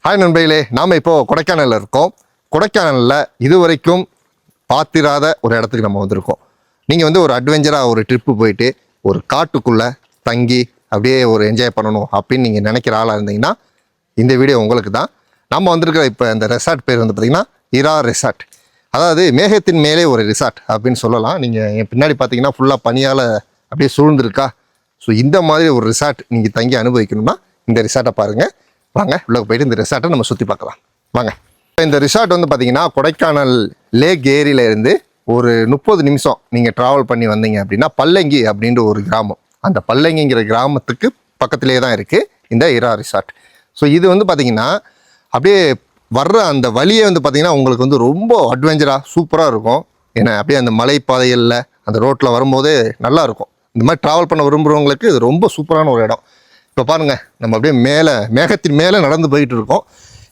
Hi நண்பர்களே, நாம் இப்போது கொடைக்கானலில் இருக்கோம். கொடைக்கானலில் இதுவரைக்கும் பார்த்திராத ஒரு இடத்துக்கு நம்ம வந்திருக்கோம். நீங்கள் வந்து ஒரு அட்வென்ச்சராக ஒரு ட்ரிப்பு போயிட்டு ஒரு காட்டுக்குள்ளே தங்கி அப்படியே ஒரு என்ஜாய் பண்ணணும் அப்படின்னு நீங்கள் நினைக்கிற ஆளாக இருந்தீங்கன்னா இந்த வீடியோ உங்களுக்கு தான். நம்ம வந்திருக்கிற இப்போ இந்த ரெசார்ட் பேர் வந்து பார்த்திங்கன்னா இரா ரெசார்ட். அதாவது மேகத்தின் மேலே ஒரு ரிசார்ட் அப்படின்னு சொல்லலாம். நீங்கள் என் பின்னாடி பார்த்தீங்கன்னா ஃபுல்லாக பனியால் அப்படியே சூழ்ந்துருக்கா. ஸோ இந்த மாதிரி ஒரு ரிசார்ட் நீங்கள் தங்கி அனுபவிக்கணும்னா இந்த ரிசார்ட்டை பாருங்கள். வாங்க உள்ளே போயிட்டு இந்த ரிசார்ட்டை நம்ம சுற்றி பார்க்கலாம். வாங்க. இந்த ரிசார்ட் வந்து பார்த்தீங்கன்னா கொடைக்கானல் லேக் ஏரியிலேருந்து ஒரு 30 நிமிஷம் நீங்கள் ட்ராவல் பண்ணி வந்தீங்க அப்படின்னா பல்லங்கி அப்படின்ற ஒரு கிராமம். அந்த பல்லங்கிங்கிற கிராமத்துக்கு பக்கத்திலே தான் இருக்குது இந்த இரா ரிசார்ட். ஸோ இது வந்து பார்த்திங்கன்னா அப்படியே வர்ற அந்த வழியே வந்து பார்த்திங்கன்னா உங்களுக்கு வந்து ரொம்ப அட்வென்ச்சராக சூப்பராக இருக்கும். ஏன்னா அப்படியே அந்த மலைப்பாதைகளில் அந்த ரோட்டில் வரும்போது நல்லாயிருக்கும். இந்த மாதிரி ட்ராவல் பண்ண விரும்புகிறவங்களுக்கு இது ரொம்ப சூப்பரான ஒரு இடம். இப்போ பாருங்கள், நம்ம அப்படியே மேகத்தின் மேலே நடந்து போயிட்டு இருக்கோம்.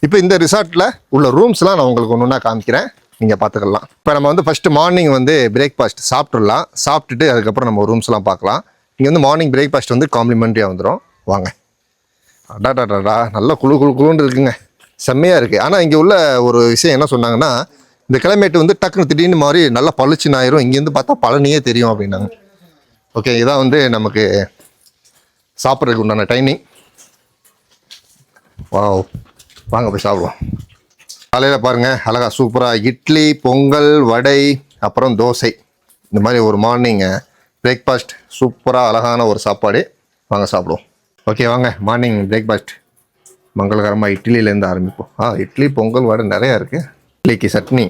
இப்போ இந்த ரிசார்ட்டில் உள்ள ரூம்ஸ்லாம் நான் உங்களுக்கு ஒன்று ஒன்றா காமிக்கிறேன், நீங்கள் பார்த்துக்கலாம். இப்போ நம்ம வந்து ஃபஸ்ட்டு மார்னிங் வந்து பிரேக்ஃபாஸ்ட் சாப்பிட்றலாம். சாப்பிட்டுட்டு அதுக்கப்புறம் நம்ம ரூம்ஸ்லாம் பார்க்கலாம். இங்கே வந்து மார்னிங் பிரேக்ஃபாஸ்ட் வந்து காம்ப்ளிமெண்ட்ரியாக வந்துடும். வாங்க. அடாடாடா, நல்லா குழுன்னு இருக்குங்க, செம்மையாக இருக்குது. ஆனால் இங்கே உள்ள ஒரு விஷயம் என்ன சொன்னாங்கன்னா, இந்த கிளைமேட் வந்து டக்குன்னு திடீர்னு மாதிரி நல்லா பளிச்சுன்னு ஆயிரும், இங்கேருந்து பார்த்தா பழனியே தெரியும் அப்படின்னாங்க. ஓகே, இதான் வந்து நமக்கு சாப்பிட்றதுக்கு உண்டான டைமிங். வாங்க போய் சாப்பிடுவோம். காலையில் பாருங்கள் அழகாக சூப்பராக இட்லி, பொங்கல், வடை, அப்புறம் தோசை, இந்த மாதிரி ஒரு மார்னிங் பிரேக்ஃபாஸ்ட் சூப்பராக அழகான ஒரு சாப்பாடு. வாங்க சாப்பிடுவோம். ஓகே வாங்க, மார்னிங் பிரேக்ஃபாஸ்ட் மங்களகரமாக இட்லியிலேருந்து ஆரம்பிப்போம். இட்லி, பொங்கல், வடை நிறையா இருக்குது. இட்லிக்கு சட்னி,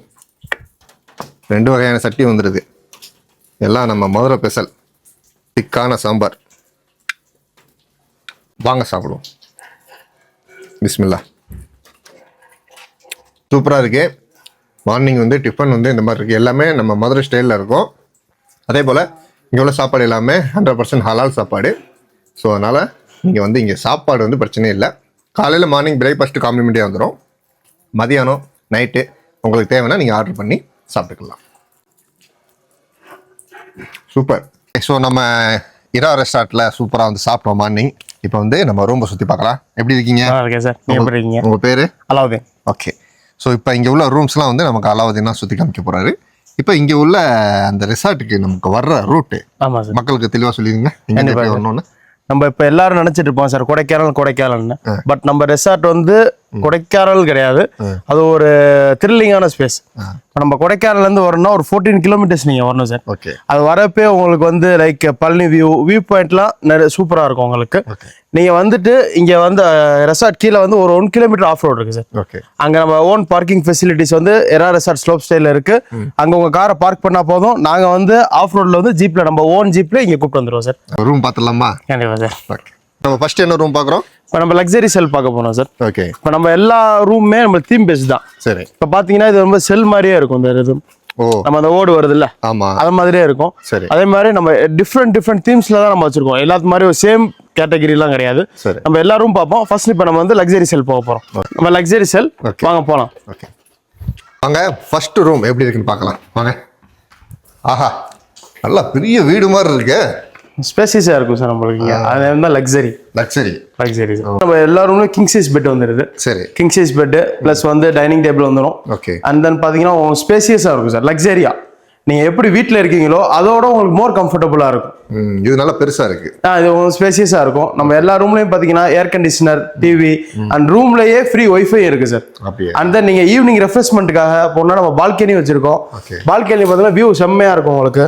2 வகையான சட்னி வந்துடுது. எல்லாம் நம்ம மதுரை ஸ்பெஷல் திக்கான சாம்பார். வாங்க சாப்பிடுவோம். பிஸ்மில்லா. சூப்பராக இருக்கு. மார்னிங் வந்து டிஃபன் வந்து இந்த மாதிரி இருக்குது. எல்லாமே நம்ம மதுரை ஸ்டைலில் இருக்கும். அதே போல் இங்கே உள்ள சாப்பாடு எல்லாமே 100% ஹலால் சாப்பாடு. ஸோ அதனால் நீங்கள் வந்து இங்கே சாப்பாடு வந்து பிரச்சனையே இல்லை. காலையில் மார்னிங் பிரேக்ஃபாஸ்ட்டு காம்ப்ளிமெண்ட்டாக வந்துடும். மதியானம் நைட்டு உங்களுக்கு தேவைன்னா நீங்கள் ஆர்டர் பண்ணி சாப்பிட்டுக்கலாம். சூப்பர். ஸோ நம்ம இரா ரெஸ்டார்ட்டில் சூப்பராக வந்து சாப்பிட்டோம் மார்னிங். இப்போ வந்து நம்ம ரூமை சுற்றி பார்க்கலாம். எப்படி இருக்கீங்க? இருக்கேன் சார். எப்படி இருக்கீங்க? உங்கள் பேர்? அலாவுதீன். ஓகே. ஸோ இப்போ இங்கே உள்ள ரூம்ஸ்லாம் வந்து நமக்கு அலாவுதீனா சுற்றி காமிக்க போகிறாரு. இப்போ இங்கே உள்ள அந்த ரெசார்ட்டுக்கு நமக்கு வர்ற ரூட்டு ஆமாம் சார், மக்களுக்கு தெளிவாக சொல்லிடுங்க. இங்கே வரணும்னு நம்ம இப்போ எல்லாரும் நினைச்சிட்டு இருப்போம் சார் கொடைக்கானல்னு. பட் நம்ம ரெசார்ட் வந்து கொடைக்கானல் கிடையாது, அது ஒரு த்ரில்லிங்கான ஸ்பேஸ். இப்போ நம்ம கொடைக்கானல்ல இருந்து வரணும்னா ஒரு 14 கிலோமீட்டர்ஸ் நீங்க வரணும் சார். ஓகே. அது வரப்பே உங்களுக்கு வந்து லைக் பழனி வியூ பாயிண்ட்லாம் நிறைய சூப்பரா இருக்கும் உங்களுக்கு. நீங்க வந்துட்டு இங்க வந்து ரெசார்ட் கீழே வந்து ஒரு 1 கிலோமீட்டர் ஆஃப் ரோட் இருக்கு சார். ஓகே. அங்க நம்ம ஓன் பார்க்கிங் ஃபெசிலிட்டிஸ் வந்து இரா ரெசார்ட் ஸ்லோப் ஸ்டைல இருக்கு. அங்க உங்க காரை பார்க் பண்ணா போதும், நாங்க வந்து ஆஃப் ரோட்ல வந்து ஜீப்ல நம்ம ஓன் ஜீப்ல இங்க கூப்பிட்டு வந்துருவோம் சார். ரூம் பார்த்துடலாமா? கண்டிப்பா சார். ஓகே. நம்ம ஃபர்ஸ்ட் என்ன ரூம் பார்க்குறோம்? இப்போ நம்ம லக்ஸரி செல் பார்க்க போனோம் சார். ஓகே. இப்போ நம்ம எல்லா ரூமுமே நம்ம தீம் பேஸ் தான். சரி. இப்போ பார்த்தீங்கன்னா இது ரொம்ப செல் மாதிரியே இருக்கும். இந்த இது நம்ம அந்த ஓடு வருது இல்ல, ஆமாம், அது மாதிரியே இருக்கும். சரி. அதே மாதிரி நம்ம டிஃப்ரெண்ட் தீம்ஸ்ல தான் நம்ம வச்சிருக்கோம். எல்லாத்து மாதிரி ஒரு சேம் கேட்டகரிலாம் கிடையாது. சரி. நம்ம எல்லா ரூம் பார்ப்போம். ஃபர்ஸ்ட் இப்போ நம்ம வந்து லக்ஸரி செல் போக போகிறோம். நம்ம லக்ஸரி செல் வாங்க போகலாம். ஓகே வாங்க. ஃபர்ஸ்ட் ரூம் எப்படி இருக்குன்னு பார்க்கலாம். வாங்க. ஆஹா, நல்லா பெரிய வீடு மாதிரி இருக்கு. ஸ்பேசியஸா இருக்கும் சார் நம்மளுக்கு. அது வந்து லக்ஸரி நம்ம எல்லா ரூம்லயும் கிங் சைஸ் பெட் வந்துருது. சரி. கிங் சைஸ் பெட் பிளஸ் வந்து டைனிங் டேபிள் வந்துடும். ஓகே. அண்ட் தென் பாத்தீங்கன்னா ஸ்பேசியஸா இருக்கும் சார். லக்ஸரியா நீங்க எப்படி வீட்டில் இருக்கீங்களோ அதோட உங்களுக்கு மோர் கம்ஃபர்டபுளா இருக்கும். இது நல்லா பெருசா இருக்கு. இது ஸ்பேசியஸா இருக்கும். நம்ம எல்லா ரூம்லயும் பாத்தீங்கன்னா ஏர் கண்டிஷனர், டிவி அண்ட் ரூம்லயே ஃப்ரீ ஒய்ஃபை இருக்கு சார். அண்ட் தென் நீங்க ஈவினிங் ரெஃப்ரெஷ்மெண்ட்டுக்காக போனா நம்ம பால்கனி வச்சிருக்கோம். பால்கனி பாத்தீங்கன்னா வியூ செம்மையா இருக்கும் உங்களுக்கு.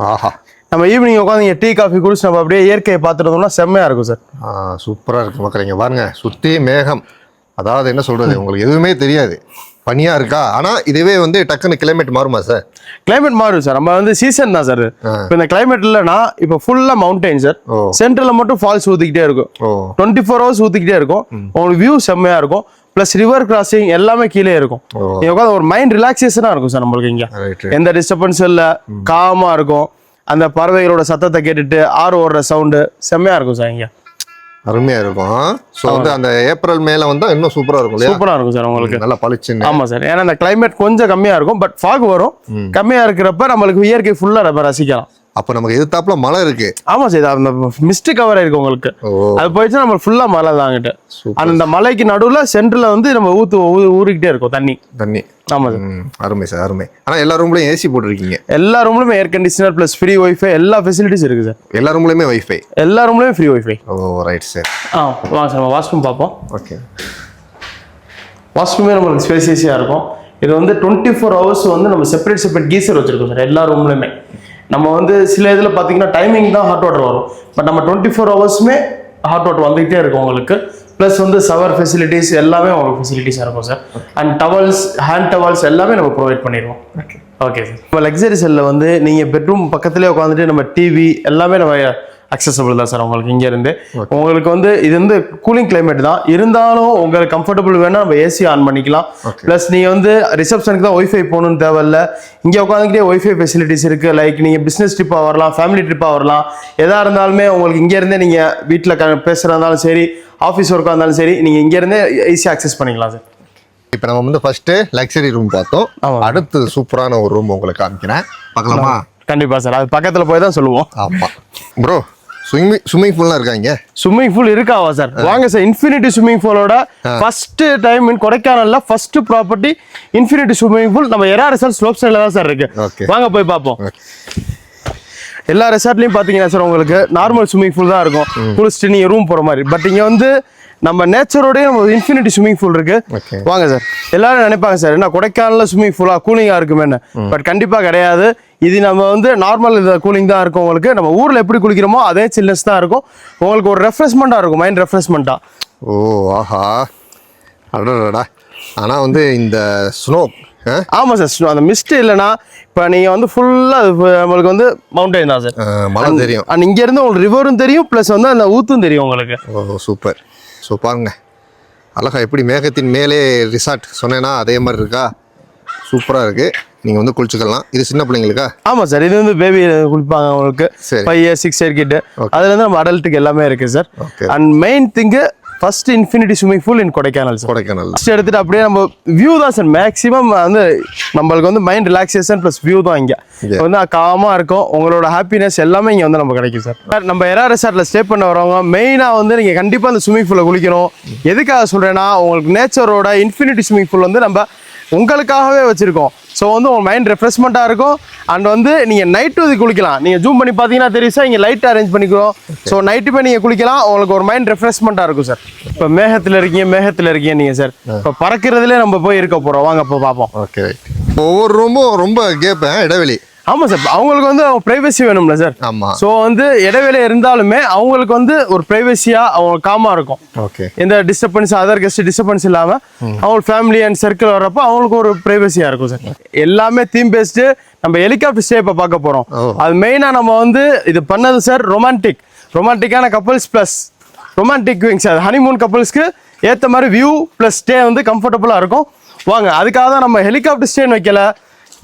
ஆஹா, நம்ம ஈவினிங் உட்காந்து டீ காஃபி குடிச்சு நம்ம அப்படியே இயற்கையை பார்த்துருந்தோம்னா செம்மையா இருக்கும் சார். சூப்பராக இருக்கு மக்கள். பாருங்க சுற்றி மேகம், அதாவது என்ன சொல்றது, உங்களுக்கு எதுவுமே தெரியாது, பனியா இருக்கா. ஆனா இதுவே வந்து டக்குன்னு கிளைமேட் மாறுமா சார்? கிளைமேட் மாறும் சார். நம்ம வந்து சீசன் தான் சார். இப்போ இந்த கிளைமேட் இல்லைன்னா இப்போ ஃபுல்லா மவுண்டைன் சார். சென்ட்ரல்ல மட்டும் ஃபால்ஸ் ஊத்திக்கிட்டே இருக்கும். 24 hours ஊத்திக்கிட்டே இருக்கும். உங்களுக்கு வியூ செம்மையா இருக்கும். பிளஸ் ரிவர் கிராசிங் எல்லாமே கீழே இருக்கும். ஒரு மைண்ட் ரிலாக்ஸேஷனா இருக்கும் சார் நம்மளுக்கு. இங்க எந்த டிஸ்டர்பன்ஸும் இல்லை, காமா இருக்கும். அந்த பறவைகளோட சத்தத்தை கேட்டுட்டு ஆறு ஓடுற சவுண்டு செம்மையா இருக்கும் சார். இங்க அருமையா இருக்கும். ஸோ வந்து அந்த ஏப்ரல் மேல வந்தா இன்னும் சூப்பரா இருக்கும். சூப்பரா இருக்கும் சார் உங்களுக்கு. நல்லா பளிச்சுன்னு. ஆமா சார். ஏன்னா இந்த கிளைமேட் கொஞ்சம் கம்மியா இருக்கும். பட் ஃபாக் வரும். கம்மியா இருக்கிறப்ப நம்மளுக்கு இயற்கை ஃபுல்லா நம்ம ரசிக்கலாம். அப்போ நமக்கு எதிர்த்தாப்புல மலை இருக்கு. ஆமா சார், அந்த மிஸ்ட் கவர் இருக்கு உங்களுக்கு. அது போயிடுச்சுன்னா நம்ம ஃபுல்லா மலை தாங்கிட்டு. அந்த மலைக்கு நடுவுல சென்டர்ல வந்து நம்ம ஊறிக்கிட்டே இருக்கும் தண்ணி. ஆமா சார். அருமை சார், அருமை. ஆனா எல்லா ரூம்லயும் ஏசி போட்டுருக்கீங்க? எல்லா ரூம்லயுமே air conditioner plus free wifi எல்லா ஃபெசிலிட்டிஸ் இருக்கு சார். எல்லா ரூம்லயுமே வைஃபை? எல்லா ரூம்லயும் free wifi. Oh right sir. வாங்க சார் நம்ம வாஷ்ரூம் பார்ப்போம். ஓகே. வாஷ்ரூமே நம்மளுக்கு ஸ்பேசியஸா இருக்கும். இது வந்து 24 hours வந்து நம்ம செப்பரேட் கீசர் வச்சிருக்கோம் சார் எல்லா ரூம்லயுமே. நம்ம வந்து சில இதில் பார்த்தீங்கன்னா டைமிங் தான் ஹாட் வாட்டர் வரும், பட் நம்ம 24 hours ஹாட் வாட்டர் வந்துகிட்டே இருக்கும் உங்களுக்கு. ப்ளஸ் வந்து ஷவர் ஃபெசிலிட்டிஸ் எல்லாமே உங்களுக்கு ஃபெசிலிட்டிஸாக இருக்கும் sir. And towels, hand towels எல்லாமே நம்ம ப்ரொவைட் பண்ணிடுவோம். Okay sir. இப்போ லக்ஸரி செல்லில் வந்து நீங்கள் பெட்ரூம் பக்கத்துலேயே உட்காந்துட்டு நம்ம டிவி எல்லாமே நம்ம அக்சசபிள் தான் சார் உங்களுக்கு இங்கேருந்து. உங்களுக்கு வந்து இது வந்து கூலிங் கிளைமேட் தான், இருந்தாலும் உங்களுக்கு கம்ஃபர்டபுள் வேணா நம்ம ஏசி ஆன் பண்ணிக்கலாம். ப்ளஸ் நீங்கள் வந்து ரிசப்ஷனுக்கு தான் ஒய்ஃபை போகணும்னு தேவையில்ல, இங்கே உட்காந்துக்கிட்டே ஒய்ஃபை ஃபெசிலிட்டிஸ் இருக்குது. லைக் நீங்கள் பிஸ்னஸ் ட்ரிப்பாக வரலாம், ஃபேமிலி ட்ரிப்பாக வரலாம், எதாக இருந்தாலுமே உங்களுக்கு இங்கேருந்தே நீங்கள் வீட்டில் பேசுகிறதா இருந்தாலும் சரி, ஆஃபீஸ் ஒர்க்காக இருந்தாலும் சரி, நீங்கள் இங்கேருந்தே ஈஸியாக அக்சஸ் பண்ணிக்கலாம் சார். இப்போ நம்ம வந்து ஃபர்ஸ்ட் லக்ஸரி ரூம் பார்த்தோம், அடுத்து சூப்பரான ஒரு ரூம் உங்களுக்கு காமிக்கிறேன், பார்க்கலாமா? கண்டிப்பாக சார், அது பக்கத்தில் போய் தான் சொல்லுவோம். ஆமாம் ப்ரோ. ஸ்விம்மிங் பூல்லாம் இருக்காங்க? ஸ்விம்மிங் பூல் இருக்காவா சார்? வாங்க சார், இன்ஃபினிட்டி ஸ்விம்மிங் பூலோட ஃபர்ஸ்ட் டைம் இன் கொடைக்கானல்ல first property infinity swimming pool நம்ம எரா ரிசார்ட் ஸ்லோப் சைடுல தான் சார் இருக்கு. வாங்க போய் பார்ப்போம். எல்லா ரெசார்ட்லயும் பாத்தீங்கன்னா சார் உங்களுக்கு நார்மல் ஸ்விம்மிங் பூல் தான் இருக்கும், குளிச்சுட்டு நீங்க ரூம் போற மாதிரி. பட் இங்க வந்து நம்ம நேச்சரோடய நம்ம இன்ஃபினிட்டி ஸ்விம்மிங் பூல் இருக்கு. வாங்க சார். எல்லாரும் நினைப்பாங்க சார் என்ன கொடைக்கானல்ல ஸ்விம்மிங் பூலா கூலிங்கா இருக்குமேன்னு, பட் கண்டிப்பா கிடையாது. இது நம்ம வந்து நார்மல் கூலிங் தான் இருக்கும் உங்களுக்கு. நம்ம ஊர்ல எப்படி குளிக்கிறோமோ அதே சில்னஸ் தான் இருக்கும் உங்களுக்கு. ஒரு ரெஃப்ரெஷ்மெண்டா இருக்கும், மைண்ட் ரெஃப்ரெஷ்மெண்டா. ஓ ஆஹா, அடடா. ஆனா வந்து இந்த ஸ்னோ, ஆமா சார், அந்த மிஸ்ட் இல்லைன்னா இப்போ நீங்க வந்து ஃபுல்லா நம்மளுக்கு வந்து மவுண்டைன் தான் சார், மழை தெரியும். அண்ட் இங்க இருந்து உங்களுக்கு ரிவரும் தெரியும், பிளஸ் வந்து அந்த ஊத்தும் தெரியும் உங்களுக்கு. ஓ சூப்பர். ஸோ பாருங்க அழகா எப்படி மேகத்தின் மேலே ரிசார்ட் சொன்னேன்னா அதே மாதிரி இருக்கா, சூப்பராக இருக்கு. நீங்கள் வந்து குளிச்சுக்கலாம். இது சின்ன பிள்ளைங்களுக்கா? ஆமாம் சார், இது வந்து பேபி குளிப்பாங்க உங்களுக்கு. 5 years 6 year கிட்ட அதுலேருந்து நம்ம அடல்ட்டுக்கு எல்லாமே இருக்கு sir. And main thing first infinity swimming pool in Kodaikanal. Kodaikanal first எடுத்துட்டு அப்படியே நம்ம வியூ தான் சார் மேக்ஸிமம் வந்து நம்மளுக்கு வந்து மைண்ட் ரிலாக்ஸேஷன் ப்ளஸ் வியூ தான். இங்கே வந்து காமாக இருக்கும், உங்களோட ஹாப்பினஸ் எல்லாமே இங்கே வந்து நம்ம கிடைக்கும் சார். நம்ம எரா ரெசார்ட்ல ஸ்டே பண்ண வரவங்க மெயினாக வந்து நீங்கள் கண்டிப்பாக அந்த ஸ்விம்மிங் பூலில் குளிக்கணும். எதுக்காக சொல்கிறேன்னா உங்களுக்கு நேச்சரோட இன்ஃபினிட்டி ஸ்விம்மிங் பூல் வந்து நம்ம உங்களுக்காகவே வச்சிருக்கோம். ஸோ வந்து உங்கள் மைண்ட் ரெஃப்ரெஷ்மெண்ட்டாக இருக்கும். அண்ட் வந்து நீங்கள் நைட்டு இது குளிக்கலாம். நீங்கள் ஜூம் பண்ணி பார்த்தீங்கன்னா தெரியும் சார், இங்கே லைட் அரேஞ்ச் பண்ணிக்கிறோம். ஸோ நைட்டு போய் நீங்கள் குளிக்கலாம், உங்களுக்கு ஒரு மைண்ட் ரெஃப்ரெஷ்மெண்ட்டாக இருக்கும் சார். இப்போ மேகத்தில் இருக்கீங்க நீங்கள் சார். இப்போ பறக்கிறதுலே நம்ம போய் இருக்க போகிறோம், வாங்க இப்போ பார்ப்போம். ஓகே. ஒவ்வொரு ரூமும் ரொம்ப கேப்பேன் இடைவெளி. ஆமாம் சார், அவங்களுக்கு வந்து அவங்க ப்ரைவசி வேணும்ல சார். ஆமாம். ஸோ வந்து இடைவேளை இருந்தாலுமே அவங்களுக்கு வந்து ஒரு ப்ரைவசியாக அவங்க காமாக இருக்கும். ஓகே. எந்த டிஸ்டர்பன்ஸ், அதர் கெஸ்ட் டிஸ்டர்பன்ஸ் இல்லாமல் அவங்க ஃபேமிலி அண்ட் சர்க்கிள் வர்றப்போ அவங்களுக்கு ஒரு ப்ரைவசியாக இருக்கும் சார். எல்லாமே தீம் பேஸ்டு. நம்ம ஹெலிகாப்டர் ஸ்டே இப்போ பார்க்க போகிறோம். அது மெயினாக நம்ம வந்து இது பண்ணது சார் ரொமான்டிக்கான கப்பல்ஸ் ப்ளஸ் ரொமான்டிக் விங்ஸ். அது ஹனிமூன் கப்பல்ஸ்க்கு ஏற்ற மாதிரி வியூ ப்ளஸ் ஸ்டே வந்து கம்ஃபர்டபுளாக இருக்கும். வாங்க, அதுக்காக தான் நம்ம ஹெலிகாப்டர் ஸ்டேன்னு வைக்கல.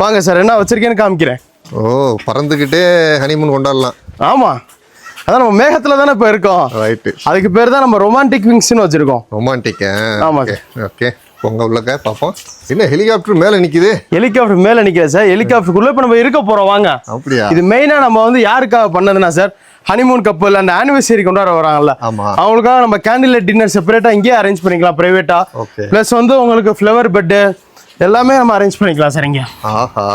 வாங்க சார், என்ன வச்சிருக்கேன்னு காமிக்கிறேன். ஓ, பறந்துக்கிட்டே ஹனிமூன் கொண்டாடலாம். ஆமாம், அதான் நம்ம மேகத்தில் தானே இப்போ இருக்கோம். ரைட்டு. அதுக்கு பேர் தான் நம்ம ரொமான்டிக் விங்ஸ்னு வச்சிருக்கோம். ரொமான்டிக். ஆமாம் சார். ஓகே, உங்க உள்ளக்க பார்ப்போம். என்ன ஹெலிகாப்டர் மேலே நிற்குது? ஹெலிகாப்டர் மேலே நிற்கிது சார். ஹெலிகாப்டருக்குள்ளே இப்போ நம்ம இருக்க போகிறோம். வாங்க. அப்படியா? இது மெயினாக நம்ம வந்து யாருக்காக பண்ணதுன்னா சார், ஹனிமூன் கப்பல் அந்த ஆனிவர்சரி கொண்டாட வராங்கல்ல, அவங்களுக்காக நம்ம கேண்டில் லைட் டின்னர் செப்பரேட்டாக இங்கேயே அரேஞ்ச் பண்ணிக்கலாம் ப்ரைவேட்டாக. ப்ளஸ் வந்து உங்களுக்கு ஃப்ளவர் பெட்டு எல்லாமே நம்ம அரேஞ்ச் பண்ணிக்கலாம் சார் இங்கே. ஆஹா,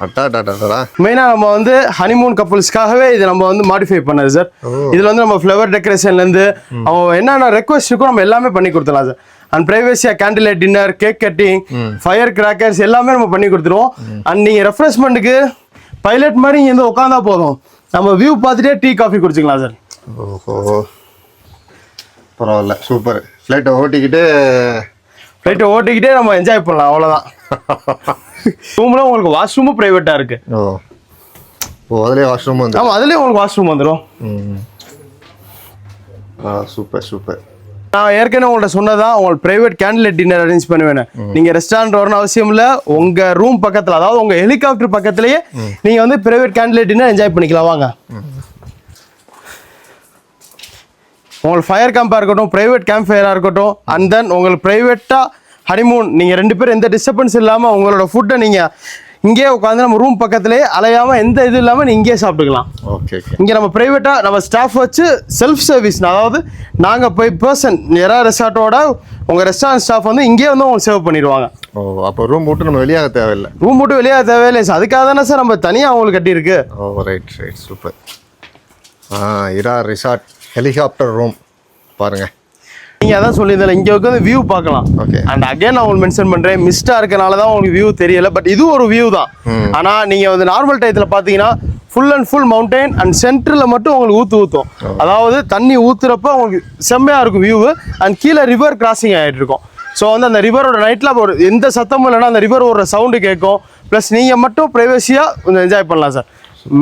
அட்டாடாடாடா. மெயினாக நம்ம வந்து ஹனிமூன் கப்பல்ஸ்க்காகவே இது நம்ம வந்து மாடிஃபை பண்ணது சார். இதில் வந்து நம்ம ஃப்ளவர் டெக்கரேஷன்லேருந்து அவங்க என்னென்ன ரெக்வஸ்ட் இருக்கோ நம்ம எல்லாமே பண்ணி கொடுத்துலாம் சார். அண்ட் ப்ரைவேசியாக candle light dinner, cake cutting, fire crackers எல்லாமே நம்ம பண்ணி கொடுத்துருவோம். அண்ட் நீங்கள் ரெஃப்ரெஷ்மெண்ட்டுக்கு பைலட் மாதிரி இங்கே வந்து உட்காந்தா போதும், நம்ம வியூ பார்த்துட்டே டீ காஃபி குடிச்சிக்கலாம் சார். ஓஹோ, பரவாயில்ல, சூப்பர். ஃப்ளைட்டை ஓட்டிக்கிட்டே நம்ம என்ஜாய் பண்ணலாம், அவ்வளோதான். ரூமில் உங்களுக்கு வாஷ்ரூமும் ப்ரைவேட்டாக இருக்கு. ஓ, அதுலேயே வாஷ்ரூம் வந்து? ஆமாம், அதுலேயே உங்களுக்கு வாஷ்ரூம் வந்துடும். சூப்பர். நான் ஏற்கனவே உங்கள்கிட்ட சொன்னதான், உங்களுக்கு private candle light dinner arrange பண்ணுவேன். நீங்கள் ரெஸ்டாரண்ட் வரணும் அவசியம் இல்லை, உங்கள் ரூம் பக்கத்தில், அதாவது உங்கள் ஹெலிகாப்டர் பக்கத்துலேயே நீங்கள் வந்து private candle light dinner enjoy பண்ணிக்கலாம். வாங்க. உங்களுக்கு ஃபயர் கேம்பாக இருக்கட்டும், ப்ரைவேட் கேம்ப் ஃபயராக இருக்கட்டும், அண்ட் தென் உங்களுக்கு ப்ரைவேட்டாக ஹனிமூன், நீங்கள் 2 பேரும் எந்த டிஸ்டர்பன்ஸ் இல்லாமல் உங்களோட ஃபுட்டை நீங்கள் இங்கேயே உட்காந்து நம்ம ரூம் பக்கத்துலேயே அலையாமல் எந்த இது இல்லாமல் நீ இங்கேயே சாப்பிட்டுக்கலாம். ஓகே. இங்கே நம்ம ப்ரைவேட்டாக நம்ம ஸ்டாஃப் வச்சு செல்ஃப் சர்வீஸ், அதாவது நாங்கள் போய் பர்சன் எரா ரெசார்ட்டோட உங்கள் ரெஸ்டாரண்ட் ஸ்டாஃப் வந்து இங்கேயே வந்து உங்களுக்கு சேவ் பண்ணிடுவாங்க. ஓ, அப்போ ரூம் விட்டு நம்ம வெளியாக தேவையில்லை. ரூம் விட்டு வெளியாக தேவையில்லை சார். அதுக்காக தானே சார் நம்ம தனியாக அவங்களுக்கு கட்டியிருக்கு. ஓ, ரைட் சூப்பர். இரா ரிசார்ட் ஹெலிகாப்டர் ரூம் பாருங்கள். நீங்கள் அதான் சொல்லியிருந்தேன், இங்கே உட்காந்து வியூ பார்க்கலாம். ஓகே. அண்ட் அகைன் நான் உங்களுக்கு மென்ஷன் பண்ணுறேன், மிஸ்டாக இருக்கனால தான் உங்களுக்கு வியூ தெரியல. பட் இது ஒரு வியூ தான். ஆனால் நீங்கள் வந்து நார்மல் டயத்தில் பார்த்தீங்கன்னா full and full mountain and சென்டரில் மட்டும் உங்களுக்கு ஊற்றும். அதாவது தண்ணி ஊற்றுறப்ப உங்களுக்கு செம்மையாக இருக்கும் வியூ. அண்ட் கீழே ரிவர் கிராசிங் ஆகிட்டு இருக்கும். ஸோ வந்து அந்த ரிவரோட நைட்டில் ஒரு எந்த சத்தமும் இல்லைன்னா அந்த ரிவர் ஒரு சவுண்டு கேட்கும். ப்ளஸ் நீங்கள் மட்டும் ப்ரைவசியாக கொஞ்சம் என்ஜாய் பண்ணலாம் சார்.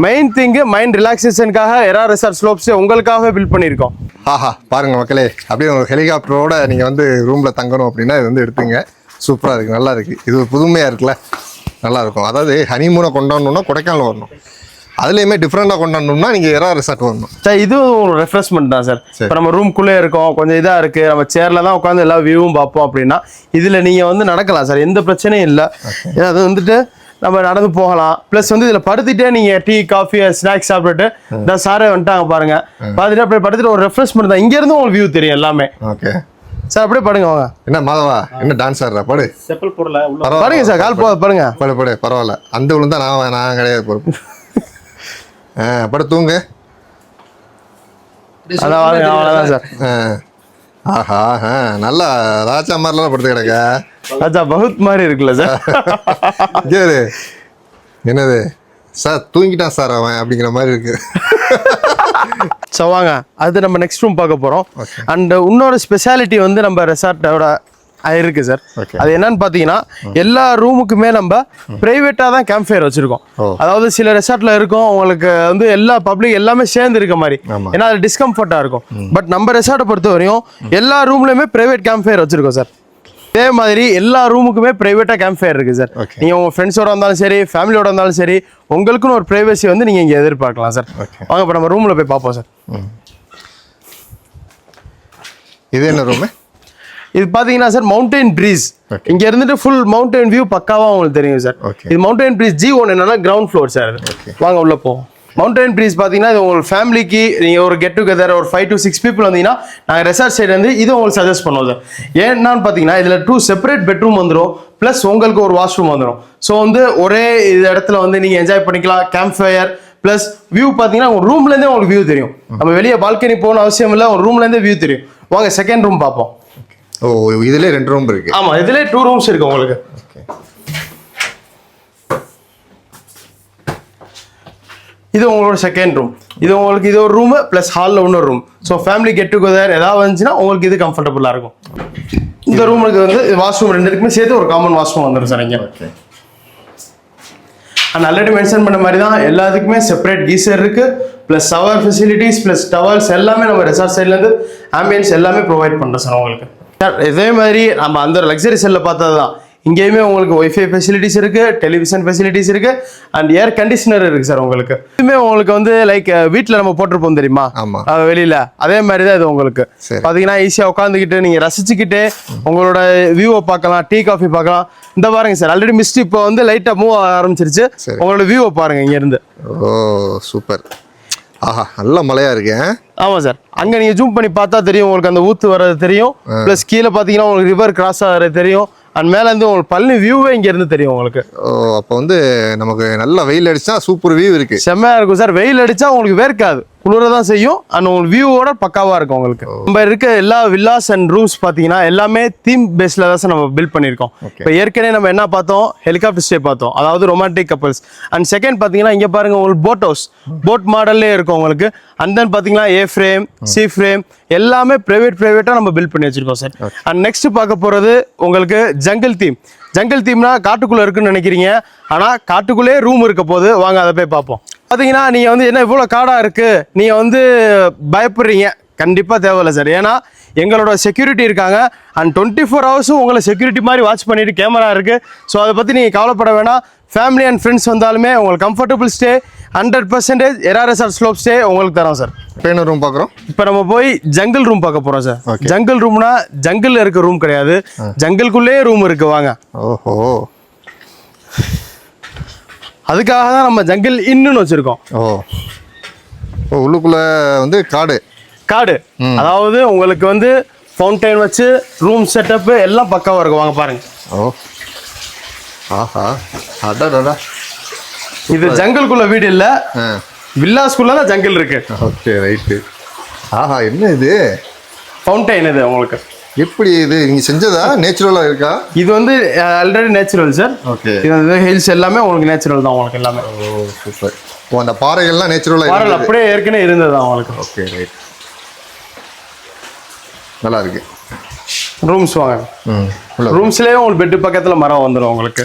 மெயின் திங்கு மைண்ட் ரிலாக்ஸேஷனுக்காக எரா ரெசார்ட் ஸ்லோப்ஸே உங்களுக்காகவே பில்ட் பண்ணியிருக்கோம். பாருங்க மக்களே, அப்படியே ஒரு ஹெலிகாப்டரோட நீங்கள் வந்து ரூமில் தங்கணும் அப்படின்னா இது வந்து எடுத்துங்க. சூப்பராக இருக்குது, நல்லா இருக்குது. இது ஒரு புதுமையாக இருக்குல்ல, நல்லாயிருக்கும். அதாவது ஹனிமூனை கொண்டாடணுன்னா கொடைக்கானல் வரணும். அதுலேயுமே டிஃப்ரெண்டாக கொண்டாடணும்னா நீங்கள் எரா ரெசார்ட் வரணும் சார். இது ஒரு ரெஃப்ரெஷ்மெண்ட் தான் சார். இப்போ நம்ம ரூம்குள்ளே இருக்கோம், கொஞ்சம் இதாக இருக்குது, நம்ம சேரில் தான் உட்காந்து எல்லா வியூவும் பார்ப்போம் அப்படின்னா இதில் நீங்கள் வந்து நடக்கலாம் சார், எந்த பிரச்சனையும் இல்லை. அது வந்துட்டு நம்ம நடந்து போகலாம். ப்ளஸ் வந்து இதில் படுத்துட்டே நீங்கள் டீ காஃபி ஸ்நாக்ஸ் சாப்பிட்டுட்டு இந்த சாரே வந்துட்டாங்க பாருங்க, பார்த்துட்டு அப்படியே படுத்துட்டு ஒரு ரெஃப்ரெஷ்மெண்ட் தான். இங்கேருந்து உங்களுக்கு வியூ தெரியும் எல்லாமே. ஓகே சார், அப்படியே படுங்க வாங்க. என்ன மாதவா, என்ன டான்ஸ் ஆடுறா? படு செப்பல் போடல பாருங்க சார், கால் பாருங்க. படு பரவாயில்ல. அந்த விழுந்தா நான் கிடையாது பொறுப்பு. படு தூங்கு. அவ்வளோதான் சார். ஆஹா, நல்லா ராஜா மாதிரிலாம் படுத்து கிடக்க. ராஜா பகுத் மாதிரி இருக்குல்ல சார். என்னது சார், தூங்கிட்டான் சார் அவன் அப்படிங்கிற மாதிரி இருக்கு. ஸோ வாங்க, அது நம்ம நெக்ஸ்ட் ரூம் பார்க்க போகிறோம். அண்ட் இன்னொரு ஸ்பெஷாலிட்டி வந்து நம்ம ரெசார்ட்டோட இருக்கு சார். அது என்னன்னு பார்த்தீங்கன்னா எல்லா ரூமுக்குமே நம்ம பிரைவேட்டாக தான் கேம்ப் ஃபயர் வச்சிருக்கோம். அதாவது சில ரெசார்ட்ல இருக்கும் உங்களுக்கு வந்து எல்லா பப்ளிக் எல்லாமே சேர்ந்து இருக்க மாதிரி, ஏன்னா அது டிஸ்கம்ஃபர்ட்டாக இருக்கும். பட் நம்ம ரெசார்ட்டை பொறுத்த வரையும் எல்லா ரூம்லையுமே பிரைவேட் கேம்ப் ஃபயர் வச்சிருக்கோம் சார். இதே மாதிரி எல்லா ரூமுக்குமே பிரைவேட்டாக கேம்ப் ஃபயர் இருக்குது சார். நீங்கள் உங்கள் ஃப்ரெண்ட்ஸோட இருந்தாலும் சரி, ஃபேமிலியோட இருந்தாலும் சரி, உங்களுக்குன்னு ஒரு ப்ரைவசி வந்து நீங்கள் இங்கே எதிர்பார்க்கலாம் சார். வாங்க இப்போ நம்ம ரூமில் போய் பார்ப்போம் சார். இது என்ன ரூமு? இது பார்த்தீங்கன்னா சார் மவுண்டைன் ப்ரீஸ். இங்கே இருந்துட்டு ஃபுல் மவுண்டைன் வியூ பக்காவாக உங்களுக்கு தெரியும் சார். இது மவுண்டைன் ப்ரீஸ் G1 என்னன்னா கிரவுண்ட் ஃப்ளோர் சார். வாங்க உள்ள போவோம். மவுண்டைன் ப்ரீஸ் பார்த்தீங்கன்னா இது உங்களுக்கு ஃபேமிலிக்கு நீங்கள் ஒரு கெட் டுகெதர் ஒரு 5 to 6 people வந்தீங்கன்னா நாங்கள் ரெசார்ட் சைடு வந்து இது உங்களுக்கு சஜஸ்ட் பண்ணுவோம் சார். ஏன்னான்னு பார்த்தீங்கன்னா இதில் 2 செப்பரேட் பெட்ரூம் வந்துடும், ப்ளஸ் உங்களுக்கு ஒரு வாஷ்ரூம் வந்துடும். ஸோ வந்து ஒரே இது இடத்துல வந்து நீங்கள் என்ஜாய் பண்ணிக்கலாம். கேம்ப் ஃபயர் ப்ளஸ் வியூ பார்த்தீங்கன்னா உங்கள் ரூம்லேருந்தே உங்களுக்கு வியூ தெரியும். நம்ம வெளியே பால்கனி போகணும் அவசியம் இல்லை, உங்கள் ரூம்லேருந்தே வியூ தெரியும். வாங்க செகண்ட் ரூம் பார்ப்போம். ஓ, இதுல 2 ரூம் இருக்கு. ஆமா, இதுல 2 ரூம்ஸ் இருக்கு உங்களுக்கு. இது உங்களோட செகண்ட் ரூம். இது உங்களுக்கு இது ஒரு ரூம் பிளஸ் ஹாலில் இன்னொரு room. So family get together ஏதாவது வந்துச்சுன்னா உங்களுக்கு இது கம்ஃபர்டபுளாக இருக்கும். இந்த ரூமுக்கு வந்து வாஷ்ரூம் ரெண்டுக்குமே சேர்த்து ஒரு காமன் வாஷ்ரூம் வந்துடும் சார். இங்கே அண்ட் ஆல்ரெடி மென்ஷன் பண்ண மாதிரி தான் எல்லாத்துக்குமே செப்பரேட் கீசர் இருக்கு, plus shower facilities plus towels எல்லாமே நம்ம ரெசார்ட் சைட்லேருந்து ஆம்பியன்ஸ் எல்லாமே ப்ரொவைட் பண்ணுறோம் சார் உங்களுக்கு. இதே மாதிரி நம்ம அந்த லக்ஸரி செல்லில் பார்த்தது தான் இங்கேயுமே உங்களுக்கு ஒய்ஃபை ஃபெசிலிட்டிஸ் இருக்கு, டெலிவிஷன் ஃபெசிலிட்டிஸ் இருக்கு, அண்ட் ஏர் கண்டிஷனர் இருக்கு சார் உங்களுக்கு. இதுவுமே உங்களுக்கு வந்து லைக் வீட்டில் நம்ம போட்டிருப்போம் தெரியுமா வெளியில, அதே மாதிரி தான் இது உங்களுக்கு. பார்த்தீங்கன்னா ஈஸியாக உட்காந்துக்கிட்டு நீங்கள் ரசிச்சுக்கிட்டு உங்களோட வியூவை பார்க்கலாம், டீ காஃபி பார்க்கலாம். இந்த பாருங்க சார், ஆல்ரெடி மிஸ்ட் இப்போ வந்து லைட்டாக மூவ் ஆரம்பிச்சிருச்சு. உங்களோட வியூவை பாருங்க இங்க இருந்து. ஓ சூப்பர். ஆஹா, நல்ல மழையா இருக்கு. ஆமா சார், அங்க நீங்க ஜூம் பண்ணி பார்த்தா தெரியும் உங்களுக்கு அந்த ஊத்து வர்றது தெரியும். பிளஸ் கீழே பாத்தீங்கன்னா உங்களுக்கு ரிவர் கிராஸ் ஆகிறது தெரியும். அண்ட் மேல இருந்து உங்களுக்கு பழனி வியூவே இங்க இருந்து தெரியும் உங்களுக்கு. ஓ, அப்போ வந்து நமக்கு நல்ல வெயில் அடிச்சா சூப்பர் வியூ இருக்கு. செம்மையா இருக்கும் சார். வெயில் அடிச்சா உங்களுக்கு வேர்க்காது, குளிர தான் செய்யும். அண்ட் உங்களுக்கு வியூவோட பக்காவா இருக்கும் உங்களுக்கு. நம்ம இருக்க எல்லா வில்லாஸ் அண்ட் ரூம்ஸ் பாத்தீங்கன்னா எல்லாமே தீம் பேஸ்ல தான் சார் நம்ம பில்ட் பண்ணிருக்கோம். இப்போ ஏற்கனவே நம்ம என்ன பார்த்தோம், ஹெலிகாப்டர் ஸ்டே பார்த்தோம், அதாவது ரொமான்டிக் கப்பல்ஸ். அண்ட் செகண்ட் பாத்தீங்கன்னா இங்க பாருங்க உங்களுக்கு போட் ஹவுஸ், போட் மாடல்லே இருக்கும் உங்களுக்கு. அண்ட் தென் பாத்தீங்கன்னா ஏ ஃப்ரேம், சி ஃப்ரேம் எல்லாமே பிரைவேட்டா நம்ம பில்ட் பண்ணி வச்சிருக்கோம் சார். அண்ட் நெக்ஸ்ட் பார்க்க போறது உங்களுக்கு ஜங்கிள் தீம். ஜங்கிள் தீம்னா காட்டுக்குள்ள இருக்குன்னு நினைக்கிறீங்க, ஆனா காட்டுக்குள்ளே ரூம் இருக்க போது வாங்க அதை போய் பார்ப்போம். பார்த்தீங்கன்னா நீங்கள் வந்து என்ன இவ்வளோ காடாக இருக்குது, நீங்கள் வந்து பயப்படுறீங்க, கண்டிப்பாக தேவையில்லை சார். ஏன்னா எங்களோட செக்யூரிட்டி இருக்காங்க. அண்ட் 24 hours உங்களை செக்யூரிட்டி மாதிரி வாட்ச் பண்ணிட்டு கேமரா இருக்குது. ஸோ அதை பற்றி நீங்கள் கவலைப்பட வேணாம். ஃபேமிலி அண்ட் ஃப்ரெண்ட்ஸ் வந்தாலுமே உங்களுக்கு comfortable stay 100% Era resort slope stay உங்களுக்கு தரோம் சார். இப்போ என்ன ரூம் பார்க்குறோம்? இப்போ நம்ம போய் ஜங்கிள் ரூம் பார்க்க போகிறோம் சார். ஜங்கிள் ரூம்னா ஜங்கிளில் இருக்க ரூம் கிடையாது, ஜங்கிள்குள்ளேயே ரூம் இருக்குது. வாங்க. ஓஹோ, அதுக்காக தான் நம்ம ஜங்கிள் இன்னுன்னு வச்சிருக்கோம். ஓ உள்ளுக்குள்ள வந்து காடு அதாவது உங்களுக்கு வந்து ஃபவுண்டைன் வச்சு ரூம் செட்டப் எல்லாம் பக்காவா இருக்கும். வாங்க பாருங்க. ஓ ஆஹா அடடா, இது ஜங்கிள்குள்ள வீடு இல்ல, வில்லாஸ்குள்ள தான் ஜங்கிள் இருக்கு. Okay right. ஆஹா என்ன இது ஃபவுண்டைன், இது உங்களுக்கு எப்படி இது நீங்க செஞ்சதா நேச்சுரலா இருக்கா? இது வந்து ஆல்ரெடி நேச்சுரல் சார். ஓகே. இது வந்து ஹில்ஸ் எல்லாமே உங்களுக்கு நேச்சுரல் தான் உங்களுக்கு எல்லாமே. ஓ சூப்பர். ஓ அந்த பாறைகள்லாம் நேச்சுரலா பாறைகள் அப்படியே ஏற்கனவே இருந்தது தான் உங்களுக்கு. Okay right. நல்லா இருக்கு. ரூம்ஸ் வாங்க. ரூம்ஸ்லயே உங்களுக்கு பெட் பக்கத்துல மரம் வந்துடும் உங்களுக்கு.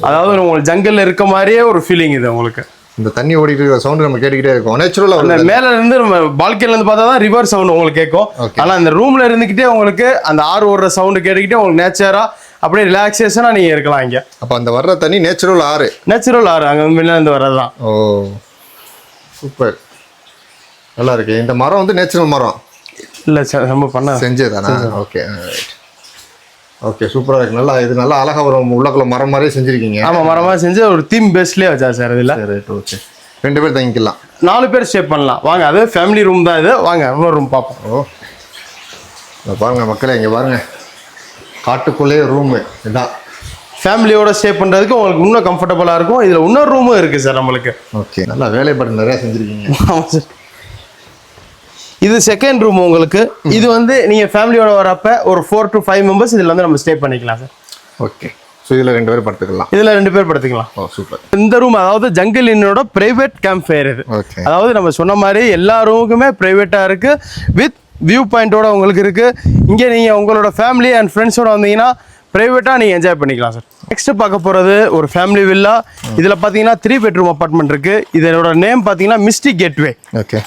அதாவது உங்களுக்கு ஜங்கிள்ல இருக்க மாதிரியே ஒரு ஃபீலிங் இது உங்களுக்கு. இந்த தண்ணி ஓடிட்டு இருக்கிற சவுண்ட் நம்ம கேட்டுக்கிட்டே இருக்கோம். நேச்சுரலா அந்த மேல இருந்து நம்ம பால்கனில இருந்து பார்த்தா தான் ரிவர் சவுண்ட் உங்களுக்கு கேட்கும். ஆனா அந்த ரூம்ல இருந்துகிட்டே உங்களுக்கு அந்த ஆறு ஓடுற சவுண்ட் கேட்டுக்கிட்டே உங்களுக்கு நேச்சரா அப்படியே ரிலாக்ஸேஷனா நீங்க இருக்கலாம் இங்க. அப்ப அந்த வர்ற தண்ணி நேச்சுரல் ஆறு அங்க மேல இருந்து வர்றதுதான். ஓ சூப்பர், நல்லா இருக்கு. இந்த மரம் வந்து நேச்சுரல் மரம் இல்ல சார், நம்ம பண்ண செஞ்சதானா? ஓகே ஓகே சூப்பரா இருக்கு. நல்லா இது நல்லா அழகா வரும். உள்ளக்குள்ள மரம் மாதிரியே செஞ்சிருக்கீங்க. ஆமா, மரமா செஞ்சு ஒரு தீம் பேஸ்லயே வச்சா சார். இதுல ஓகே 2 பேர் தங்கிக்கலாம், 4 பேர் ஸ்டே பண்ணலாம். வாங்க, அது ஃபேமிலி ரூம் தான். இது வாங்க இன்னொரு ரூம் பார்ப்போம். ஓ பாருங்க மக்களே, இங்க பாருங்க காட்டுக்குள்ளே ரூமு. இதான் ஃபேமிலியோட ஸ்டே பண்றதுக்கு உங்களுக்கு இன்னும் கம்ஃபர்டபுளா இருக்கும். இதுல இன்னொரு ரூமும் இருக்கு சார் நம்மளுக்கு. ஓகே, நல்லா வேலைப்பாடு நிறைய செஞ்சிருக்கீங்க. ஆமா சார். இது செகண்ட் ரூம் உங்களுக்கு. இது வந்து நீங்க ஃபேமிலியோட வரப்ப ஒரு 4 to 5 மெம்பர்ஸ் இதுல வந்து நம்ம ஸ்டே பண்ணிக்கலாம் சார். ஓகே, ஸோ இதில் 2 பேர் படுத்துக்கலாம். இதுல 2 பேர் படுத்துக்கலாம். ஓ சூப்பர். இந்த ரூம் அதாவது ஜங்கிள் இன்னோட பிரைவேட் கேம்ப் ஃபயர் இது. ஓகே, அதாவது நம்ம சொன்ன மாதிரி எல்லா ரூமுக்குமே பிரைவேட்டா இருக்கு, வித் வியூ பாயிண்டோட உங்களுக்கு இருக்கு. இங்க நீங்க உங்களோட ஃபேமிலி அண்ட் ஃப்ரெண்ட்ஸோட வந்தீங்கன்னா பிரைவேட்டா நீங்க என்ஜாய் பண்ணிக்கலாம் சார். நெக்ஸ்ட் பார்க்க போறது ஒரு ஃபேமிலி வில்லா. இதுல பாத்தீங்கன்னா 3 bedroom அபார்ட்மெண்ட் இருக்கு. இதோட நேம் பாத்தீங்கன்னா மிஸ்டிக் கேட்வே. ஓகே,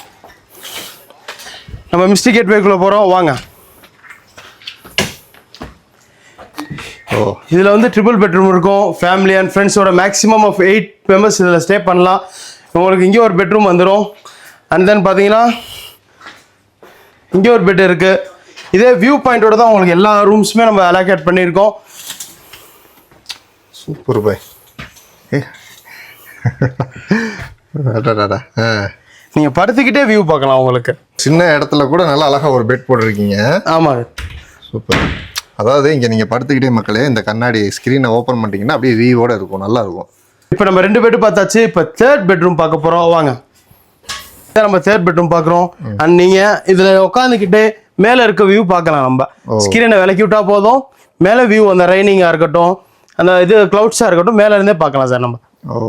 நம்ம மிஸ்டிக் கேட்வேக்குள்ள போறோம். வாங்க. ஓ இதுல வந்து 3 பெட்ரூம் இருக்கும். ஃபேமிலி அண்ட் ஃப்ரெண்ட்ஸோட மேக்ஸிமம் ஆஃப் 8 மெம்பர்ஸ் இதில் ஸ்டே பண்ணலாம். உங்களுக்கு இங்கே ஒரு பெட்ரூம் வந்துடும். அண்ட் தென் பார்த்தீங்கன்னா இங்கே ஒரு பெட் இருக்கு. இதே வியூ பாயிண்டோட தான் உங்களுக்கு எல்லா ரூம்ஸுமே நம்ம அலோகேட் பண்ணியிருக்கோம். சூப்பர் பாய். நீங்கள் படுத்துக்கிட்டே வியூ பார்க்கலாம். உங்களுக்கு சின்ன இடத்துல கூட நல்லா அழகா ஒரு பெட் போட்டிருக்கீங்க. ஆமாங்க, சூப்பர். அதாவது இங்கே நீங்கள் படுத்துக்கிட்டே மக்களே இந்த கண்ணாடி ஸ்க்ரீனை ஓப்பன் பண்ணிட்டீங்கன்னா அப்படியே வியூவோட இருக்கும், நல்லா இருக்கும். இப்போ நம்ம 2 பெட் பார்த்தாச்சு. இப்போ 3rd பெட்ரூம் பார்க்க போகிறோம். வாங்க, நம்ம 3rd பெட்ரூம் பார்க்குறோம். அண்ட் நீங்கள் இதில் உட்காந்துக்கிட்டே மேலே இருக்க வியூ பார்க்கலாம். நம்ம ஸ்க்ரீனை விலக்கி விட்டா போதும், மேலே வியூ அந்த ரைனிங்காக இருக்கட்டும், அந்த இது கிளவுட்ஸாக இருக்கட்டும், மேலே இருந்தே பார்க்கலாம் சார். நம்ம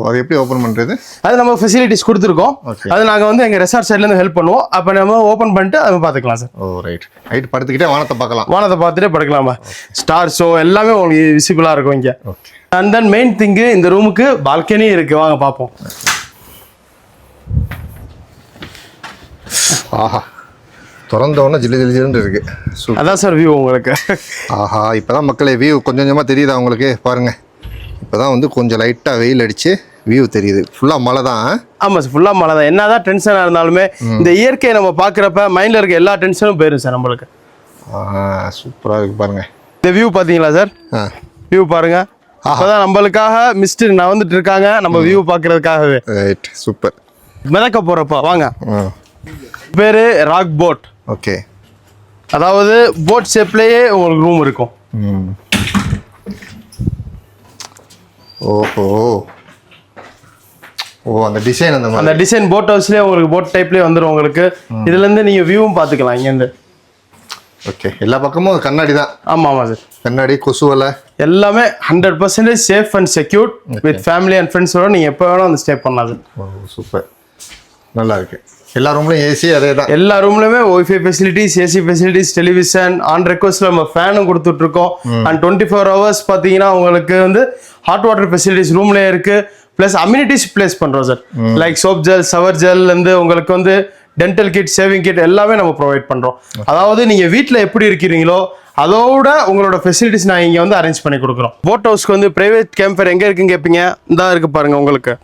அது எப்படி ஓப்பன் பண்ணுறது? அது நம்ம ஃபெசிலிட்டிஸ் கொடுத்துருக்கோம். அது நாங்கள் வந்து எங்கள் ரெசார்ட் சைட்லேருந்து ஹெல்ப் பண்ணுவோம். அப்போ நம்ம ஓப்பன் பண்ணிட்டு அதை பார்த்துக்கலாம் சார். ஓ ரைட். நைட் படுத்துக்கிட்டே வானத்தை பார்க்கலாம். வானத்தை பார்த்துட்டே படுக்கலாமா. ஸ்டார் ஷோ எல்லாமே உங்களுக்கு விசிபிளாக இருக்கும் இங்கே. ஓகே. அண்ட் தென் மெயின் திங்கு, இந்த ரூமுக்கு பால்கனி இருக்கு. வாங்க பார்ப்போம். ஆஹா, திறந்த உடனே ஜில்லு ஜில்லு ஜில்லுன்னு இருக்கு. அதான் சார் வியூ உங்களுக்கு. ஆஹா, இப்போதான் மக்களே வியூ கொஞ்சம் கொஞ்சமாக தெரியுதா உங்களுக்கு? பாருங்க, இப்போதான் வந்து கொஞ்சம் லைட்டாக வெயில் அடிச்சு வியூ தெரியுது. ஃபுல்லாக மழை தான். ஆமாம் சார், ஃபுல்லாக மழை தான். என்னதான் டென்ஷனாக இருந்தாலுமே இந்த இயற்கையை நம்ம பார்க்குறப்ப மைண்டில் இருக்க எல்லா டென்ஷனும் போயிடும் சார் நம்மளுக்கு. சூப்பராக இருக்கு பாருங்க. இந்த வியூ பார்த்தீங்களா சார்? வியூ பாருங்க. அப்போதான் நம்மளுக்காக மிஸ்டர் நான் வந்துட்டு இருக்காங்க நம்ம வியூ பார்க்கறதுக்காகவே. Right, super. மிதக்க போகிறப்ப வாங்க. பேரு ராக் போட். ஓகே, அதாவது போட் ஷேப்லேயே உங்களுக்கு ரூம் இருக்கும். ஓஹோ, ஓ அந்த டிசைன் அந்த டிசைன் போட் ஹவுஸ்லேயே உங்களுக்கு போட் டைப்லேயே வந்துடும் உங்களுக்கு. இதுலேருந்து நீங்கள் வியூவும் பார்த்துக்கலாம் இங்கேருந்து. ஓகே, எல்லா பக்கமும் கண்ணாடி தான். ஆமாம் ஆமாம் சார், கண்ணாடி, கொசுவலை எல்லாமே 100% safe and secured. With family and ஃப்ரெண்ட்ஸோட நீங்கள் எப்போ வேணால் வந்து ஸ்டே பண்ணலாம் சார். ஓ சூப்பர், நல்லா இருக்கு. எல்லா ரூம்லையும் ஏசி அதே தான். எல்லா ரூம்லையுமே wifi facilities, AC facilities, television, on ரெக்வஸ்ட்ல நம்ம ஃபேனும் கொடுத்துட்ருக்கோம். அண்ட் 24 hours பார்த்தீங்கன்னா உங்களுக்கு வந்து ஹாட் வாட்டர் ஃபெசிலிட்டிஸ் ரூம்லேயே இருக்கு. ப்ளஸ் அம்யூனிட்டிஸ் பிளேஸ் பண்ணுறோம் sir. Like soap gel, shower ஜெல்லேருந்து உங்களுக்கு வந்து டென்டல் கிட், சேவிங் கிட் எல்லாமே நம்ம ப்ரொவைட் பண்ணுறோம். அதாவது நீங்கள் வீட்டில் எப்படி இருக்கிறீங்களோ அதோட உங்களோட ஃபெசிலிட்டிஸ் நான் இங்கே வந்து அரேஞ்ச் பண்ணி கொடுக்குறோம். போட் ஹவுஸ்க்கு வந்து பிரைவேட் கேம்பர் எங்கே இருக்குன்னு கேட்பீங்க. இந்தா இருக்கு பாருங்க. உங்களுக்கு